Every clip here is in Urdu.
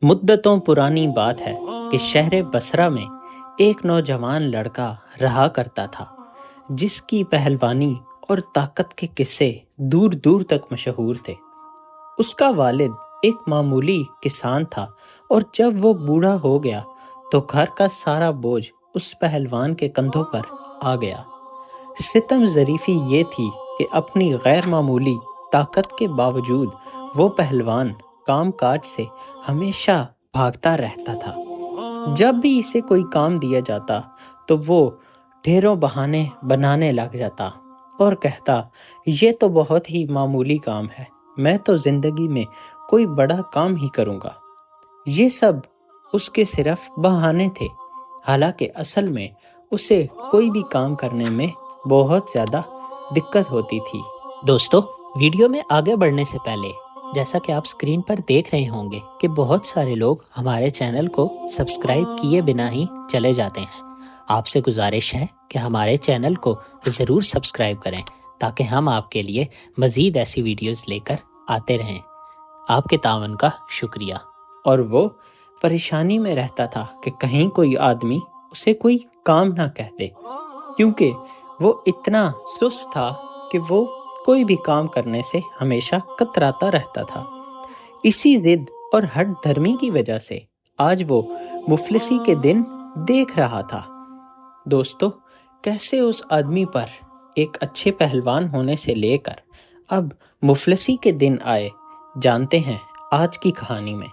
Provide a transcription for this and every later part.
مدتوں پرانی بات ہے کہ شہر بصرہ میں ایک نوجوان لڑکا رہا کرتا تھا جس کی پہلوانی اور طاقت کے قصے دور دور تک مشہور تھے۔ اس کا والد ایک معمولی کسان تھا اور جب وہ بوڑھا ہو گیا تو گھر کا سارا بوجھ اس پہلوان کے کندھوں پر آ گیا۔ ستم ظریفی یہ تھی کہ اپنی غیر معمولی طاقت کے باوجود وہ پہلوان کام کاج سے ہمیشہ بھاگتا رہتا تھا۔ جب بھی اسے کوئی کام دیا جاتا تو وہ ڈھیروں بہانے بنانے لگ جاتا اور کہتا، یہ تو بہت ہی معمولی کام ہے، میں تو زندگی میں کوئی بڑا کام ہی کروں گا۔ یہ سب اس کے صرف بہانے تھے، حالانکہ اصل میں اسے کوئی بھی کام کرنے میں بہت زیادہ دقت ہوتی تھی۔ دوستو، ویڈیو میں آگے بڑھنے سے پہلے جیسا کہ آپ سکرین پر دیکھ رہے ہوں گے کہ بہت سارے لوگ ہمارے چینل کو سبسکرائب کیے بنا ہی چلے جاتے ہیں۔ آپ سے گزارش ہے کہ ہمارے چینل کو ضرور سبسکرائب کریں تاکہ ہم آپ کے لیے مزید ایسی ویڈیوز لے کر آتے رہیں۔ آپ کے تعاون کا شکریہ۔ اور وہ پریشانی میں رہتا تھا کہ کہیں کوئی آدمی اسے کوئی کام نہ کہہ دے، کیونکہ وہ اتنا سست تھا کہ وہ کوئی بھی کام کرنے سے ہمیشہ کتراتا رہتا تھا۔ اسی ضد اور ہٹ دھرمی کی وجہ سے آج وہ مفلسی کے دن دیکھ رہا تھا۔ دوستو، کیسے اس آدمی پر ایک اچھے پہلوان ہونے سے لے کر اب مفلسی کے دن آئے، جانتے ہیں آج کی کہانی میں۔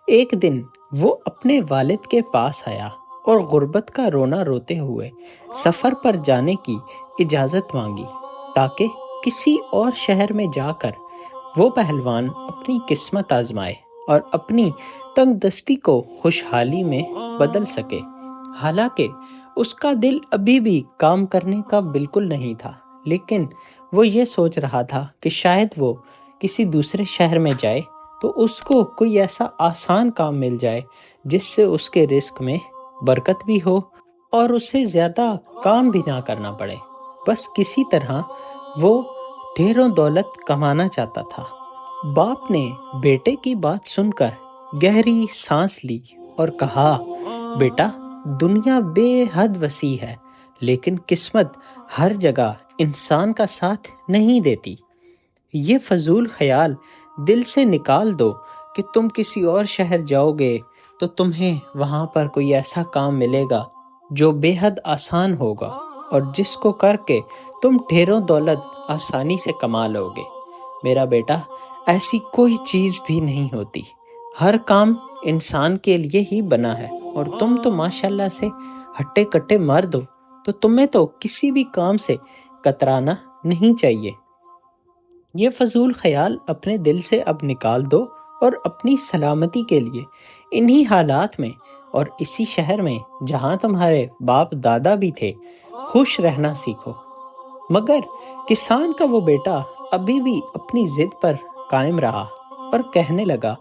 ایک دن وہ اپنے والد کے پاس آیا اور غربت کا رونا روتے ہوئے سفر پر جانے کی اجازت مانگی تاکہ کسی اور شہر میں جا کر وہ پہلوان اپنی قسمت آزمائے اور اپنی تنگ دستی کو خوشحالی میں بدل سکے۔ حالانکہ اس کا دل ابھی بھی کام کرنے کا بالکل نہیں تھا، لیکن وہ یہ سوچ رہا تھا کہ شاید وہ کسی دوسرے شہر میں جائے تو اس کو کوئی ایسا آسان کام مل جائے جس سے اس کے رزق میں برکت بھی ہو اور اسے زیادہ کام بھی نہ کرنا پڑے۔ بس کسی طرح وہ ڈھیروں دولت کمانا چاہتا تھا۔ باپ نے بیٹے کی بات سن کر گہری سانس لی اور کہا، بیٹا، دنیا بے حد وسیع ہے، لیکن قسمت ہر جگہ انسان کا ساتھ نہیں دیتی۔ یہ فضول خیال دل سے نکال دو کہ تم کسی اور شہر جاؤ گے تو تمہیں وہاں پر کوئی ایسا کام ملے گا جو بے حد آسان ہوگا اور جس کو کر کے تم ڈھیروں دولت آسانی سے کما لو گے۔ میرا بیٹا، ایسی کوئی چیز بھی نہیں ہوتی۔ ہر کام انسان کے لیے ہی بنا ہے اور تم تو ماشاءاللہ سے ہٹے کٹے مرد ہو، تو تمہیں تو کسی بھی کام سے کترانا نہیں چاہیے۔ یہ فضول خیال اپنے دل سے اب نکال دو اور اپنی سلامتی کے لیے انہی حالات میں اور اسی شہر میں جہاں تمہارے باپ دادا بھی تھے خوش رہنا سیکھو۔ مگر کسان کا وہ بیٹا ابھی بھی اپنی ضد پر قائم رہا اور کہنے لگا،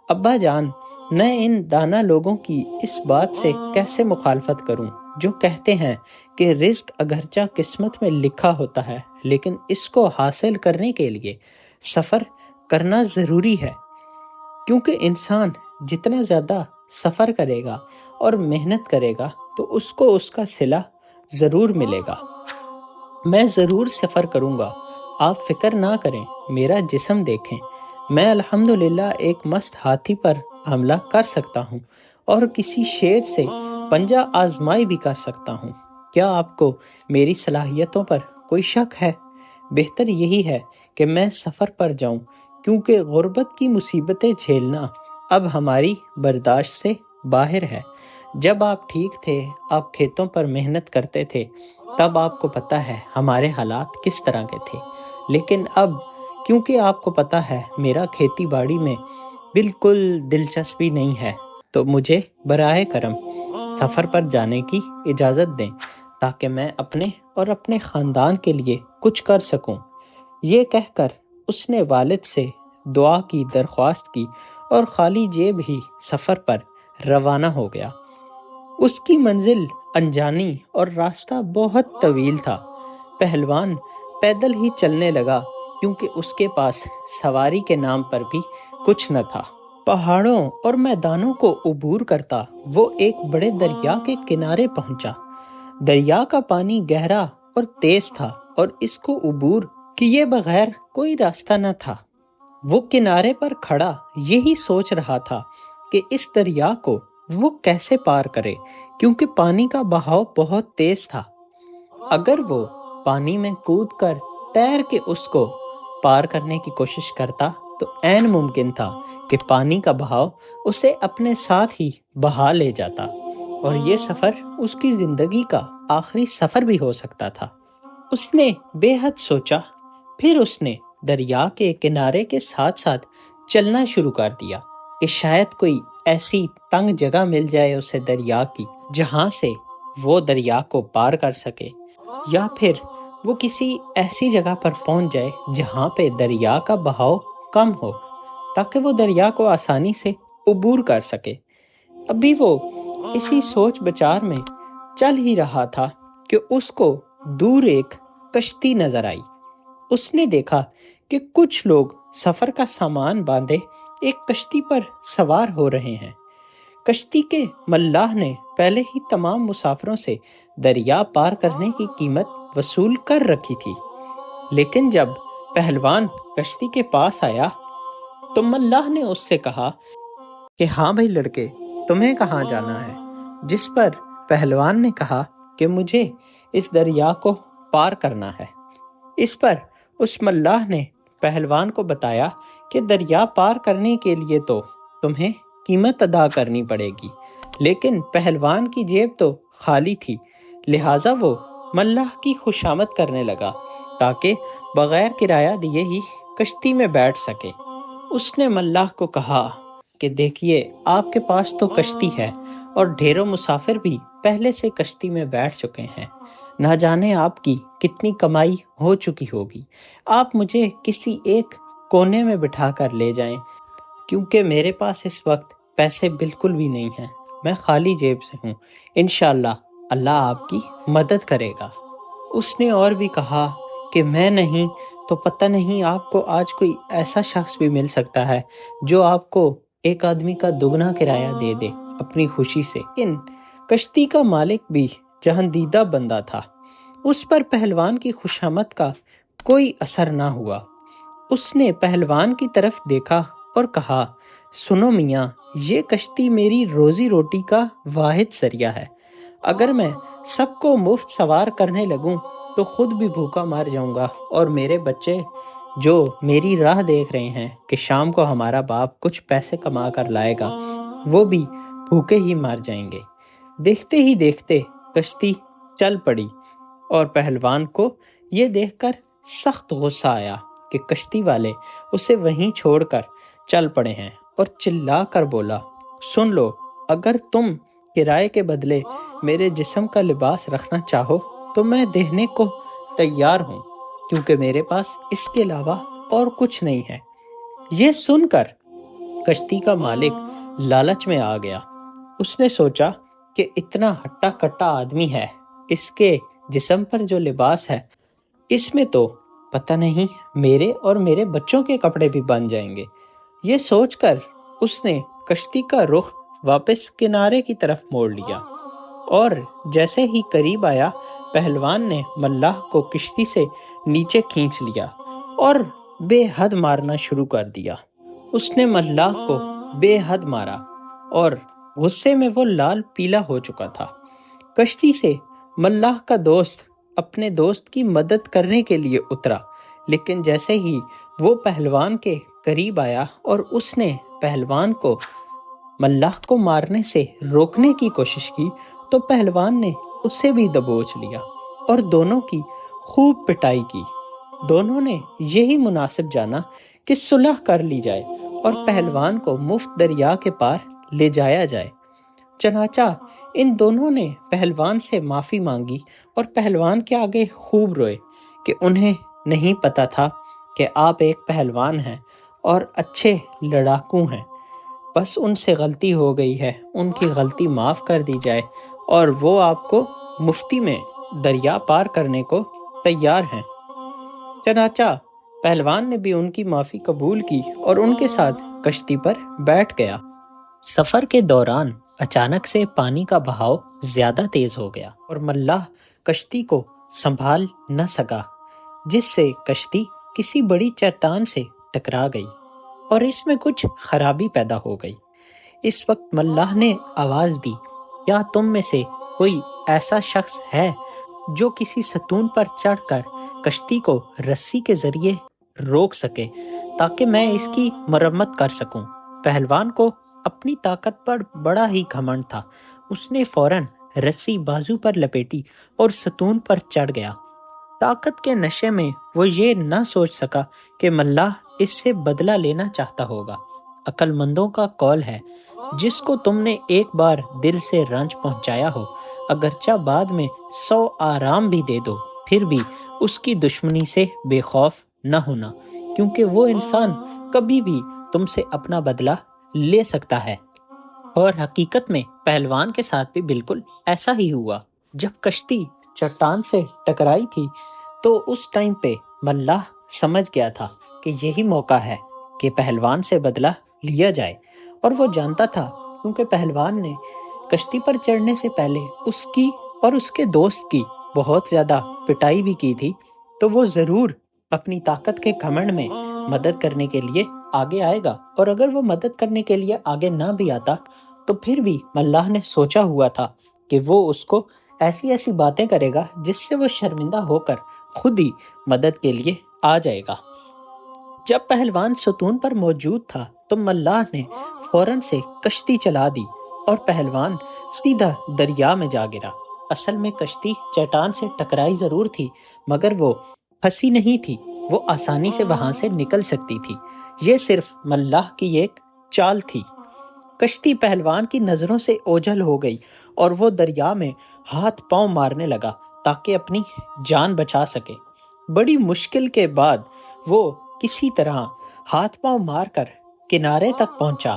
ابا جان، میں ان دانا لوگوں کی اس بات سے کیسے مخالفت کروں جو کہتے ہیں کہ رزق اگرچہ قسمت میں لکھا ہوتا ہے لیکن اس کو حاصل کرنے کے لیے سفر کرنا ضروری ہے، کیونکہ انسان جتنا زیادہ سفر کرے گا اور محنت کرے گا تو اس کو اس کا صلہ ضرور ملے گا۔ میں ضرور سفر کروں گا، آپ فکر نہ کریں، میرا جسم دیکھیں، میں الحمدللہ ایک مست ہاتھی پر حملہ کر سکتا ہوں اور کسی شیر سے پنجہ آزمائی بھی کر سکتا ہوں۔ کیا آپ کو میری صلاحیتوں پر کوئی شک ہے؟ بہتر یہی ہے کہ میں سفر پر جاؤں، کیونکہ غربت کی مصیبتیں جھیلنا اب ہماری برداشت سے باہر ہے۔ جب آپ ٹھیک تھے، آپ کھیتوں پر محنت کرتے تھے، تب آپ کو پتہ ہے ہمارے حالات کس طرح کے تھے، لیکن اب کیونکہ آپ کو پتہ ہے میرا کھیتی باڑی میں بالکل دلچسپی نہیں ہے، تو مجھے براہ کرم سفر پر جانے کی اجازت دیں تاکہ میں اپنے اور اپنے خاندان کے لیے کچھ کر سکوں۔ یہ کہہ کر اس نے والد سے دعا کی درخواست کی اور خالی جیب ہی سفر پر روانہ ہو گیا۔ اس کی منزل انجانی اور راستہ بہت طویل تھا۔ پہلوان پیدل ہی چلنے لگا کیونکہ اس کے پاس سواری کے نام پر بھی کچھ نہ تھا۔ پہاڑوں اور میدانوں کو عبور کرتا وہ ایک بڑے دریا کے کنارے پہنچا۔ دریا کا پانی گہرا اور تیز تھا اور اس کو عبور کیے بغیر کوئی راستہ نہ تھا۔ وہ کنارے پر کھڑا یہی سوچ رہا تھا کہ اس دریا کو وہ کیسے پار کرے، کیونکہ پانی کا بہاؤ بہت تیز تھا۔ اگر وہ پانی میں کود کر تیر کے اس کو پار کرنے کی کوشش کرتا تو عین ممکن تھا کہ پانی کا بہاؤ اسے اپنے ساتھ ہی بہا لے جاتا اور یہ سفر اس کی زندگی کا آخری سفر بھی ہو سکتا تھا۔ اس نے بے حد سوچا، پھر اس نے دریا کے کنارے کے ساتھ ساتھ چلنا شروع کر دیا کہ شاید کوئی ایسی تنگ جگہ مل جائے اسے دریا کی جہاں سے وہ دریا کو پار کر سکے، یا پھر وہ کسی ایسی جگہ پر پہنچ جائے جہاں پہ دریا کا بہاؤ کم ہو تاکہ وہ دریا کو آسانی سے عبور کر سکے۔ ابھی وہ اسی سوچ بچار میں چل ہی رہا تھا کہ اس کو دور ایک کشتی نظر آئی۔ اس نے دیکھا کہ کچھ لوگ سفر کا سامان باندھے ایک کشتی پر سوار ہو رہے ہیں۔ کشتی کے ملاح نے پہلے ہی تمام مسافروں سے دریا پار کرنے کی قیمت وصول کر رکھی تھی، لیکن جب پہلوان کشتی کے پاس آیا تو ملاح نے اس سے کہا کہ ہاں بھائی لڑکے، تمہیں کہاں جانا ہے؟ جس پر پہلوان نے کہا کہ مجھے اس دریا کو پار کرنا ہے۔ اس پر اس ملاح نے پہلوان کو بتایا کہ دریا پار کرنے کے لیے تو تمہیں قیمت ادا کرنی پڑے گی، لیکن پہلوان کی جیب تو خالی تھی، لہٰذا وہ ملاح کی خوشامد کرنے لگا تاکہ بغیر کرایہ دیے ہی کشتی میں بیٹھ سکے۔ اس نے ملاح کو کہا کہ دیکھیے، آپ کے پاس تو کشتی ہے اور ڈھیروں مسافر بھی پہلے سے کشتی میں بیٹھ چکے ہیں، نہ جانے آپ کی کتنی کمائی ہو چکی ہوگی۔ آپ مجھے کسی ایک کونے میں بٹھا کر لے جائیں، کیونکہ میرے پاس اس وقت پیسے بالکل بھی نہیں ہیں، میں خالی جیب سے ہوں۔ انشاءاللہ اللہ آپ کی مدد کرے گا۔ اس نے اور بھی کہا کہ میں نہیں تو پتہ نہیں آپ کو آج کوئی ایسا شخص بھی مل سکتا ہے جو آپ کو ایک آدمی کا دگنا کرایہ دے دے اپنی خوشی سے۔ لیکن کشتی کا مالک بھی جہاندیدہ بندہ تھا، اس پر پہلوان کی خوشامد کا کوئی اثر نہ ہوا۔ اس نے پہلوان کی طرف دیکھا اور کہا، سنو میاں، یہ کشتی میری روزی روٹی کا واحد ذریعہ ہے۔ اگر میں سب کو مفت سوار کرنے لگوں تو خود بھی بھوکا مر جاؤں گا، اور میرے بچے جو میری راہ دیکھ رہے ہیں کہ شام کو ہمارا باپ کچھ پیسے کما کر لائے گا، وہ بھی بھوکے ہی مر جائیں گے۔ دیکھتے ہی دیکھتے کشتی چل پڑی اور پہلوان کو یہ دیکھ کر سخت غصہ آیا کہ کشتی والے اسے وہیں چھوڑ کر چل پڑے ہیں، اور چلا کر بولا، سن لو، اگر تم کرائے کے بدلے میرے جسم کا لباس رکھنا چاہو تو میں دینے کو تیار ہوں، کیونکہ میرے پاس اس کے علاوہ اور کچھ نہیں ہے۔ یہ سن کر کشتی کا مالک لالچ میں آ گیا۔ اس نے سوچا کہ اتنا ہٹا کٹا آدمی ہے، اس کے جسم پر جو لباس ہے اس میں تو پتہ نہیں میرے اور میرے بچوں کے کپڑے بھی بن جائیں گے۔ یہ سوچ کر اس نے کشتی کا رخ واپس کنارے کی طرف موڑ لیا، اور جیسے ہی قریب آیا پہلوان نے ملاح کو کشتی سے نیچے کھینچ لیا اور بے حد مارنا شروع کر دیا۔ اس نے ملاح کو بے حد مارا اور غصے میں وہ لال پیلا ہو چکا تھا۔ کشتی سے ملاح کا دوست اپنے دوست کی مدد کرنے کے لیے اترا، لیکن جیسے ہی وہ پہلوان کے قریب آیا اور اس نے پہلوان کو ملاح کو مارنے سے روکنے کی کوشش کی تو پہلوان نے اسے بھی دبوچ لیا اور دونوں کی خوب پٹائی کی۔ دونوں نے یہی مناسب جانا کہ صلح کر لی جائے اور پہلوان کو مفت دریا کے پار لے جایا جائے۔ چنانچہ ان دونوں نے پہلوان سے معافی مانگی اور پہلوان کے آگے خوب روئے کہ انہیں نہیں پتا تھا کہ آپ ایک پہلوان ہیں اور اچھے لڑاکو ہیں، بس ان سے غلطی ہو گئی ہے، ان کی غلطی معاف کر دی جائے اور وہ آپ کو مفتی میں دریا پار کرنے کو تیار ہیں۔ چنانچہ پہلوان نے بھی ان کی معافی قبول کی اور ان کے ساتھ کشتی پر بیٹھ گیا۔ سفر کے دوران اچانک سے پانی کا بہاؤ زیادہ تیز ہو گیا اور ملاح کشتی کو سنبھال نہ سکا، جس سے کشتی کسی بڑی چٹان سے ٹکرا گئی اور اس میں کچھ خرابی پیدا ہو گئی۔ اس وقت ملاح نے آواز دی، کیا تم میں سے کوئی ایسا شخص ہے جو کسی ستون پر چڑھ کر کشتی کو رسی کے ذریعے روک سکے تاکہ میں اس کی مرمت کر سکوں؟ پہلوان کو اپنی طاقت پر بڑا ہی گھمنڈ تھا۔ اس نے فوراً رسی بازو پر لپیٹی اور ستون پر چڑھ گیا۔ طاقت کے نشے میں وہ یہ نہ سوچ سکا کہ ملاح اس سے بدلہ لینا چاہتا ہوگا۔ عقل مندوں کا قول ہے، جس کو تم نے ایک بار دل سے رنج پہنچایا ہو، اگرچہ بعد میں 100 آرام بھی دے دو، پھر بھی اس کی دشمنی سے بے خوف نہ ہونا، کیونکہ وہ انسان کبھی بھی تم سے اپنا بدلہ لے سکتا ہے۔ اور حقیقت میں پہلوان کے ساتھ بھی بالکل ایسا ہی ہوا۔ جب کشتی چٹان سے ٹکرائی تھی تو اس ٹائم پہ ملاح سمجھ گیا تھا کہ یہی موقع ہے کہ پہلوان سے بدلہ لیا جائے، اور وہ جانتا تھا کیونکہ پہلوان نے کشتی پر چڑھنے سے پہلے اس کی اور اس کے دوست کی بہت زیادہ پٹائی بھی کی تھی، تو وہ ضرور اپنی طاقت کے گھمنڈ میں مدد کرنے کے لیے آگے آئے گا، اور اگر وہ مدد کرنے کے لیے آگے نہ بھی آتا تو پھر بھی ملاح نے سوچا ہوا تھا کہ وہ اس کو ایسی ایسی باتیں کرے گا جس سے وہ شرمندہ ہو کر خود ہی مدد کے لیے آ جائے گا۔ جب پہلوان ستون پر موجود تھا تو ملاح نے فوراً سے کشتی چلا دی اور پہلوان سیدھا دریا میں جا گرا۔ اصل میں کشتی چٹان سے ٹکرائی ضرور تھی، مگر وہ پھنسی نہیں تھی، وہ آسانی سے وہاں سے نکل سکتی تھی۔ یہ صرف ملاح کی ایک چال تھی۔ کشتی پہلوان کی نظروں سے اوجھل ہو گئی اور وہ دریا میں ہاتھ پاؤں مارنے لگا تاکہ اپنی جان بچا سکے۔ بڑی مشکل کے بعد وہ کسی طرح ہاتھ پاؤں مار کر کنارے تک پہنچا،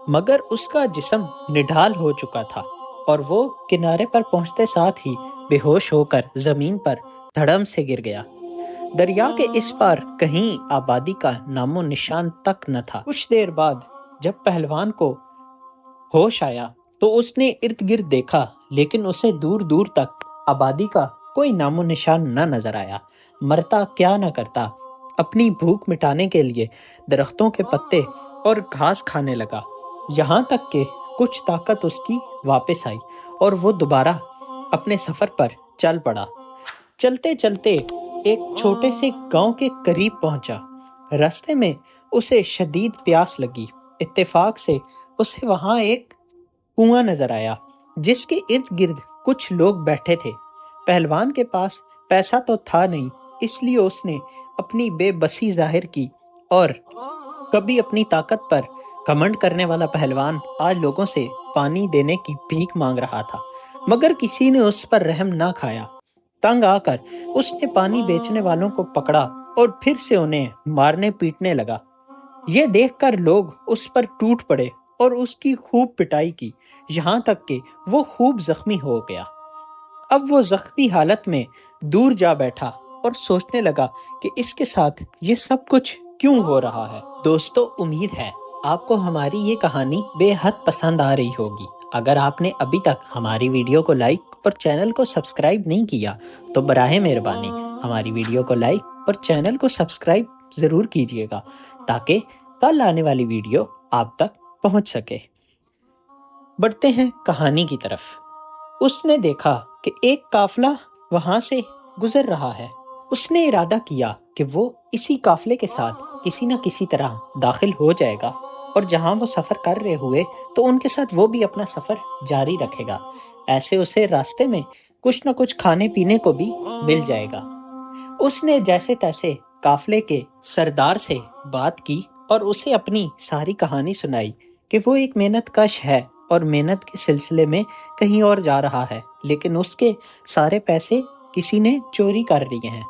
مگر اس کا جسم نڈھال ہو چکا تھا اور وہ کنارے پر پہنچتے ساتھ ہی بے ہوش ہو کر زمین پر دھڑم سے گر گیا۔ دریا کے اس پار کہیں آبادی کا نام و نشان تک نہ تھا۔ کچھ دیر بعد جب پہلوان کو ہوش آیا تو اس نے ارد گرد دیکھا، لیکن اسے دور دور تک آبادی کا کوئی نام و نشان نہ نظر آیا۔ مرتا کیا نہ کرتا، اپنی بھوک مٹانے کے لیے درختوں کے پتے اور گھاس کھانے لگا، یہاں تک کہ کچھ طاقت اس کی واپس آئی اور وہ دوبارہ اپنے سفر پر چل پڑا۔ چلتے چلتے ایک چھوٹے سے گاؤں کے قریب پہنچا۔ راستے میں اسے شدید پیاس لگی۔ اتفاق سے اسے وہاں ایک کنواں نظر آیا جس کے ارد گرد کچھ لوگ بیٹھے تھے۔ پہلوان کے پاس پیسہ تو تھا نہیں، اس لیے اس نے اپنی بے بسی ظاہر کی، اور کبھی اپنی طاقت پر گھمنڈ کرنے والا پہلوان آج لوگوں سے پانی دینے کی بھیک مانگ رہا تھا، مگر کسی نے اس پر رحم نہ کھایا۔ تنگ آ کر اس نے پانی بیچنے والوں کو پکڑا اور پھر سے انہیں مارنے پیٹنے لگا۔ یہ دیکھ کر لوگ اس پر ٹوٹ پڑے اور اس کی خوب پٹائی کی، یہاں تک کہ وہ خوب زخمی ہو گیا۔ اب وہ زخمی حالت میں دور جا بیٹھا اور سوچنے لگا کہ اس کے ساتھ یہ سب کچھ کیوں ہو رہا ہے۔ دوستو، امید ہے آپ کو ہماری یہ کہانی بے حد پسند آ رہی ہوگی۔ اگر آپ نے ابھی تک ہماری ویڈیو کو لائک اور چینل کو سبسکرائب نہیں کیا تو براہ مہربانی ہماری ویڈیو کو لائک اور چینل کو سبسکرائب ضرور کیجیے گا تاکہ کل آنے والی ویڈیو آپ تک پہنچ سکے۔ بڑھتے ہیں کہانی کی طرف۔ اس نے دیکھا کہ ایک قافلہ وہاں سے گزر رہا ہے۔ اس نے ارادہ کیا کہ وہ اسی قافلے کے ساتھ کسی نہ کسی طرح داخل ہو جائے گا، اور جہاں وہ سفر کر رہے ہوئے تو ان کے ساتھ وہ بھی اپنا سفر جاری رکھے گا۔ ایسے اسے راستے میں کچھ نہ کچھ کھانے پینے کو بھی مل جائے گا۔ اس نے جیسے تیسے قافلے کے سردار سے بات کی اور اسے اپنی ساری کہانی سنائی کہ وہ ایک محنت کش ہے اور محنت کے سلسلے میں کہیں اور جا رہا ہے، لیکن اس کے سارے پیسے کسی نے چوری کر لیے ہیں۔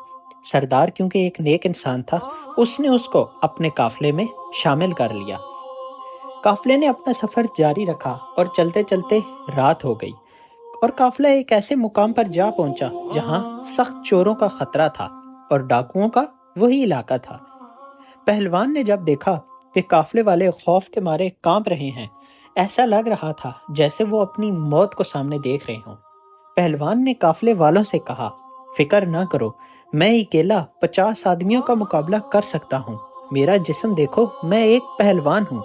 سردار کیونکہ ایک نیک انسان تھا، اس نے اس کو اپنے قافلے میں شامل کر لیا۔ قافلے نے اپنا سفر جاری رکھا اور چلتے چلتے رات ہو گئی، اور قافلہ ایک ایسے مقام پر جا پہنچا جہاں سخت چوروں کا خطرہ تھا اور ڈاکوؤں کا وہی علاقہ تھا۔ پہلوان نے جب دیکھا کہ قافلے والے خوف کے مارے کانپ رہے ہیں۔ ایسا لگ رہا تھا جیسے وہ اپنی موت کو سامنے دیکھ رہے ہوں۔ پہلوان نے قافلے والوں سے کہا، فکر نہ کرو، میں اکیلا 50 آدمیوں کا مقابلہ کر سکتا ہوں۔ میرا جسم دیکھو، میں ایک پہلوان ہوں۔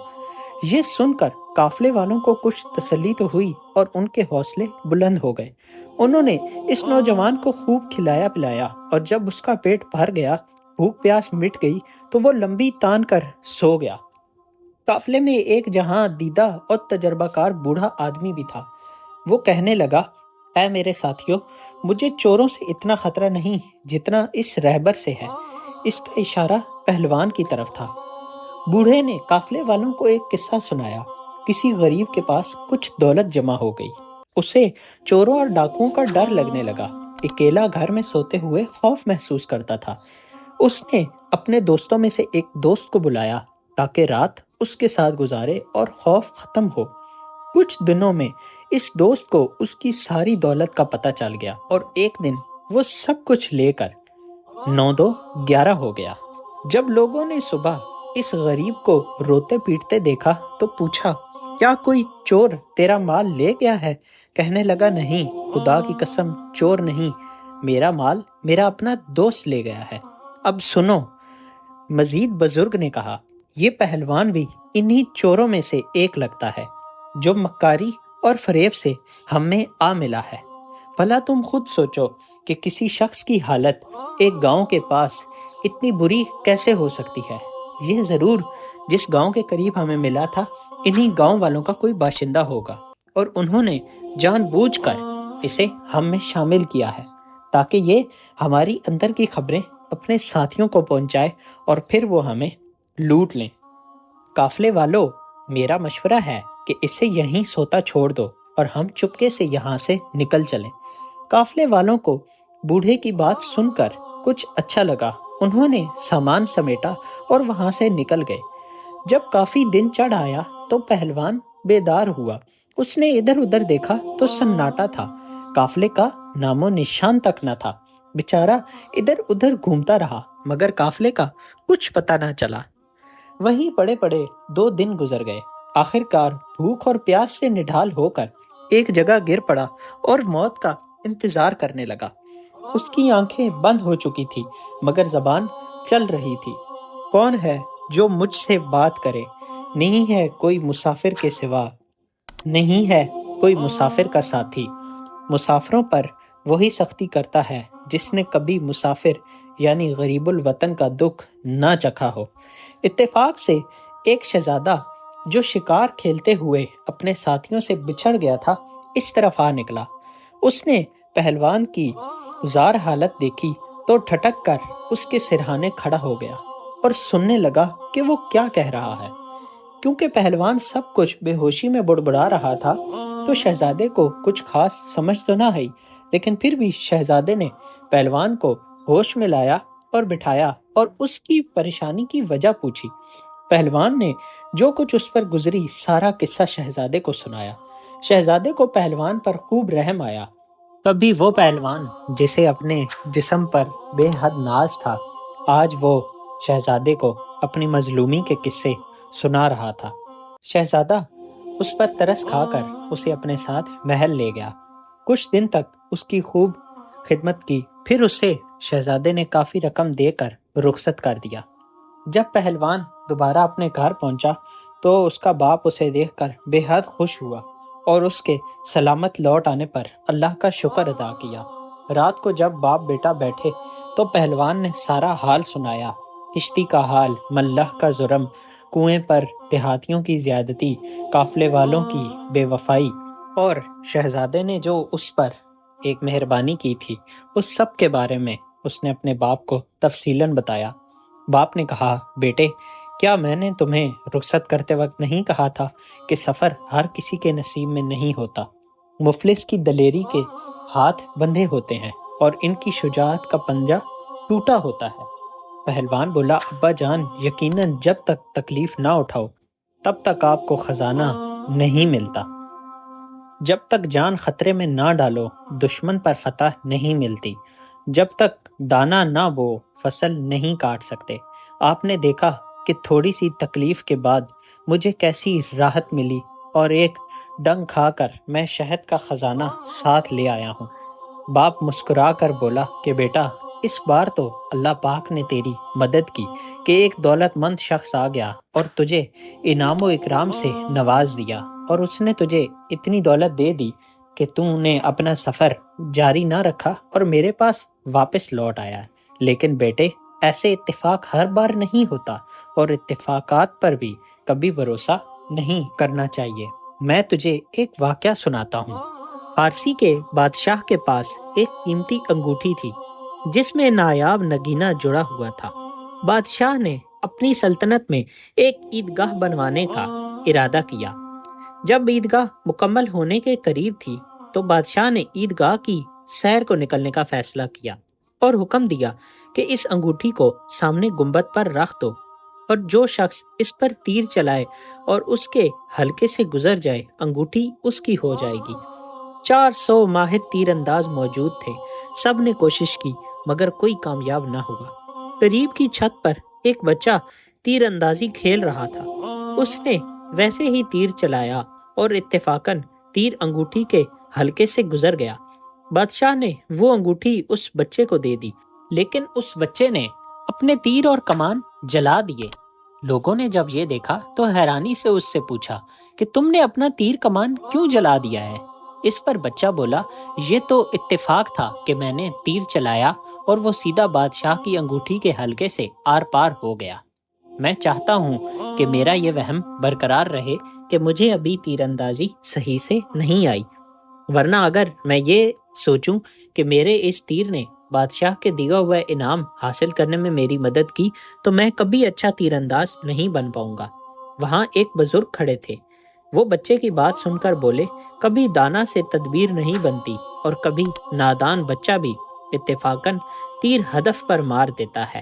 یہ سن کر قافلے والوں کو کچھ تسلی تو ہوئی اور ان کے حوصلے بلند ہو گئے۔ انہوں نے اس نوجوان کو خوب کھلایا پلایا، اور جب اس کا پیٹ بھر گیا، بھوک پیاس مٹ گئی، تو وہ لمبی تان کر سو گیا۔ قافلے میں ایک جہاں دیدہ اور تجربہ کار بوڑھا آدمی بھی تھا۔ وہ کہنے لگا، اے میرے ساتھیو، مجھے چوروں سے اتنا خطرہ نہیں جتنا اس رہبر سے ہے۔ اس کا اشارہ پہلوان کی طرف تھا۔ بوڑھے نے قافلے والوں کو ایک قصہ سنایا۔ کسی غریب کے پاس کچھ دولت جمع ہو گئی۔ اسے چوروں اور ڈاکوؤں کا ڈر لگنے لگا۔ اکیلا گھر میں سوتے ہوئے خوف محسوس کرتا تھا۔ اس نے اپنے دوستوں میں سے ایک دوست کو بلایا تاکہ رات اس کے ساتھ گزارے اور خوف ختم ہو۔ کچھ دنوں میں اس دوست کو اس کی ساری دولت کا پتہ چل گیا، اور ایک دن وہ سب کچھ لے کر 9 2 11 ہو گیا۔ جب لوگوں نے صبح اس غریب کو روتے پیٹتے دیکھا تو پوچھا، کیا کوئی چور تیرا مال لے گیا ہے؟ کہنے لگا، نہیں، خدا کی قسم، چور نہیں، میرا مال میرا اپنا دوست لے گیا ہے۔ اب سنو، مزید بزرگ نے کہا، یہ پہلوان بھی انہی چوروں میں سے ایک لگتا ہے جو مکاری اور فریب سے ہم میں آ ملا ہے۔ بھلا تم خود سوچو کہ کسی شخص کی حالت ایک گاؤں کے پاس اتنی بری کیسے ہو سکتی ہے؟ یہ ضرور جس گاؤں کے قریب ہمیں ملا تھا، انہی گاؤں والوں کا کوئی باشندہ ہوگا، اور انہوں نے جان بوجھ کر اسے ہم میں شامل کیا ہے تاکہ یہ ہماری اندر کی خبریں اپنے ساتھیوں کو پہنچائے اور پھر وہ ہمیں لوٹ لیں۔ قافلے والوں، میرا مشورہ ہے کہ اسے یہیں سوتا چھوڑ دو اور ہم چپکے سے یہاں سے نکل چلیں۔ قافلے والوں کو بوڑھے کی بات سن کر کچھ اچھا لگا۔ انہوں نے سامان سمیٹا اور وہاں سے نکل گئے۔ جب کافی دن چڑھ آیا تو پہلوان بیدار ہوا۔ اس نے ادھر ادھر دیکھا تو سناٹا تھا۔ قافلے کا نام و نشان تک نہ تھا۔ بیچارہ ادھر ادھر گھومتا رہا، مگر قافلے کا کچھ پتہ نہ چلا۔ وہیں پڑے پڑے 2 دن گزر گئے۔ آخر کار بھوک اور پیاس سے نڈھال ہو کر ایک جگہ گر پڑا اور موت کا انتظار کرنے لگا۔ اس کی آنکھیں بند ہو چکی تھی مگر زبان چل رہی تھی۔ کون ہے جو مجھ سے بات کرے؟ نہیں ہے کوئی مسافر کے سوا، نہیں ہے کوئی مسافر کا ساتھی۔ مسافروں پر وہی سختی کرتا ہے جس نے کبھی مسافر یعنی غریب الوطن کا دکھ نہ چکھا ہو۔ اتفاق سے ایک شہزادہ جو شکار کھیلتے ہوئے اپنے ساتھیوں سے بچھڑ گیا تھا، اس طرف آ نکلا۔ اس نے پہلوان کی زار حالت دیکھی تو ٹھٹک کر اس کے سرہانے کھڑا ہو گیا اور سننے لگا کہ وہ کیا کہہ رہا ہے۔ کیونکہ پہلوان سب کچھ بے ہوشی میں بڑبڑا رہا تھا تو شہزادے کو کچھ خاص سمجھ تو نہ آئی، لیکن پھر بھی شہزادے نے پہلوان کو ہوش میں لایا اور بٹھایا اور اس کی پریشانی کی وجہ پوچھی۔ پہلوان نے جو کچھ اس پر گزری سارا قصہ شہزادے کو سنایا۔ شہزادے کو پہلوان پر خوب رحم آیا۔ کبھی وہ پہلوان جسے اپنے جسم پر بے حد ناز تھا، آج وہ شہزادے کو اپنی مظلومی کے قصے سنا رہا تھا۔ شہزادہ اس پر ترس کھا کر اسے اپنے ساتھ محل لے گیا۔ کچھ دن تک اس کی خوب خدمت کی، پھر اسے شہزادے نے کافی رقم دے کر رخصت کر دیا۔ جب پہلوان دوبارہ اپنے گھر پہنچا تو اس کا باپ اسے دیکھ کر بے حد خوش ہوا اور اس کے سلامت لوٹ آنے پر اللہ کا شکر ادا کیا۔ رات کو جب باپ بیٹا بیٹھے تو پہلوان نے سارا حال سنایا، کشتی کا حال، ملح کا جرم، کنویں پر دیہاتیوں کی زیادتی، قافلے والوں کی بے وفائی، اور شہزادے نے جو اس پر ایک مہربانی کی تھی، اس سب کے بارے میں اس نے اپنے باپ کو تفصیلاً بتایا۔ باپ نے کہا، بیٹے، کیا میں نے تمہیں رخصت کرتے وقت نہیں کہا تھا کہ سفر ہر کسی کے نصیب میں نہیں ہوتا؟ مفلس کی دلیری کے ہاتھ بندھے ہوتے ہیں اور ان کی شجاعت کا پنجہ ٹوٹا ہوتا ہے۔ پہلوان بولا، ابا جان، یقیناً جب تک تکلیف نہ اٹھاؤ تب تک آپ کو خزانہ نہیں ملتا۔ جب تک جان خطرے میں نہ ڈالو دشمن پر فتح نہیں ملتی۔ جب تک دانہ نہ بو فصل نہیں کاٹ سکتے۔ آپ نے دیکھا کہ کہ تھوڑی سی تکلیف کے بعد مجھے کیسی راحت ملی اور ایک ڈنگ کھا کر میں شہد کا خزانہ ساتھ لے آیا ہوں۔ باپ مسکرا کر بولا کہ بیٹا، اس بار تو اللہ پاک نے تیری مدد کی کہ ایک دولت مند شخص آ گیا اور تجھے انعام و اکرام سے نواز دیا، اور اس نے تجھے اتنی دولت دے دی کہ تم نے اپنا سفر جاری نہ رکھا اور میرے پاس واپس لوٹ آیا۔ لیکن بیٹے، ایسے اتفاق ہر بار نہیں ہوتا اور اتفاقات پر بھی کبھی بھروسہ نہیں کرنا چاہیے۔ میں تجھے ایک واقعہ سناتا ہوں۔ فارسی کے بادشاہ کے پاس ایک قیمتی انگوٹھی تھی جس میں نایاب نگینہ جڑا ہوا تھا۔ بادشاہ نے اپنی سلطنت میں ایک عیدگاہ بنوانے کا ارادہ کیا۔ جب عیدگاہ مکمل ہونے کے قریب تھی تو بادشاہ نے عیدگاہ کی سیر کو نکلنے کا فیصلہ کیا اور حکم دیا کہ اس انگوٹھی کو سامنے گنبد پر رکھ دو، اور جو شخص اس پر تیر چلائے اور اس کے حلقے سے گزر جائے، انگوٹھی اس کی ہو جائے گی۔ 400 ماہر تیر انداز موجود تھے۔ سب نے کوشش کی مگر کوئی کامیاب نہ ہوا۔ قریب کی چھت پر ایک بچہ تیر اندازی کھیل رہا تھا۔ اس نے ویسے ہی تیر چلایا اور اتفاقاً تیر انگوٹھی کے حلقے سے گزر گیا۔ بادشاہ نے وہ انگوٹھی اس بچے کو دے دی، لیکن اس بچے نے اپنے تیر اور کمان جلا دیے۔ لوگوں نے جب یہ دیکھا تو حیرانی سے اس سے پوچھا کہ تم نے اپنا تیر کمان کیوں جلا دیا ہے؟ اس پر بچہ بولا، یہ تو اتفاق تھا کہ میں نے تیر چلایا اور وہ سیدھا بادشاہ کی انگوٹھی کے حلقے سے آر پار ہو گیا۔ میں چاہتا ہوں کہ میرا یہ وہم برقرار رہے کہ مجھے ابھی تیر اندازی صحیح سے نہیں آئی، ورنہ اگر میں یہ سوچوں کہ میرے اس تیر نے بادشاہ کے دیا ہوا انعام حاصل کرنے میں میری مدد کی تو میں کبھی اچھا تیر انداز نہیں بن پاؤں گا۔ وہاں ایک بزرگ کھڑے تھے۔ وہ بچے کی بات سن کر بولے، کبھی دانا سے تدبیر نہیں بنتی اور کبھی نادان بچہ بھی اتفاقاً تیر ہدف پر مار دیتا ہے۔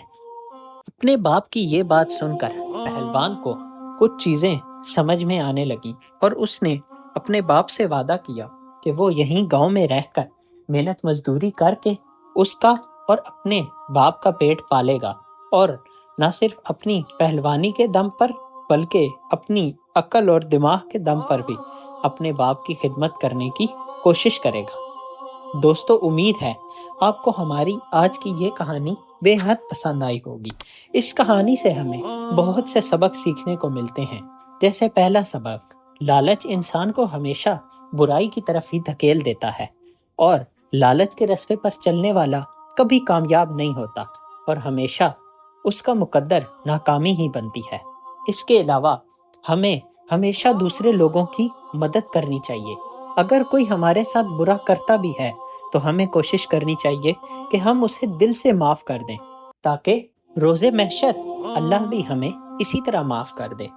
اپنے باپ کی یہ بات سن کر پہلوان کو کچھ چیزیں سمجھ میں آنے لگی اور اس نے اپنے باپ سے وعدہ کیا کہ وہ یہیں گاؤں میں رہ کر محنت مزدوری کر کے اس کا اور اپنے باپ کا پیٹ پالے گا، اور نہ صرف اپنی پہلوانی کے دم پر بلکہ اپنی عقل اور دماغ کے دم پر بھی اپنے باپ کی خدمت کرنے کی کوشش کرے گا۔ دوستو، امید ہے آپ کو ہماری آج کی یہ کہانی بے حد پسند آئی ہوگی۔ اس کہانی سے ہمیں بہت سے سبق سیکھنے کو ملتے ہیں۔ جیسے پہلا سبق، لالچ انسان کو ہمیشہ برائی کی طرف ہی دھکیل دیتا ہے، اور لالچ کے راستے پر چلنے والا کبھی کامیاب نہیں ہوتا اور ہمیشہ اس کا مقدر ناکامی ہی بنتی ہے۔ اس کے علاوہ ہمیں ہمیشہ دوسرے لوگوں کی مدد کرنی چاہیے۔ اگر کوئی ہمارے ساتھ برا کرتا بھی ہے تو ہمیں کوشش کرنی چاہیے کہ ہم اسے دل سے معاف کر دیں، تاکہ روز محشر اللہ بھی ہمیں اسی طرح معاف کر دے۔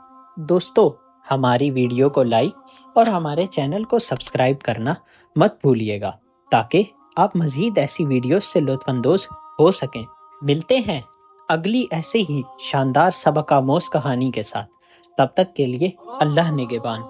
دوستو، ہماری ویڈیو کو لائک اور ہمارے چینل کو سبسکرائب کرنا مت بھولیے گا، تاکہ آپ مزید ایسی ویڈیوز سے لطف اندوز ہو سکیں۔ ملتے ہیں اگلی ایسے ہی شاندار سبق آموز کہانی کے ساتھ۔ تب تک کے لیے اللہ نگہبان۔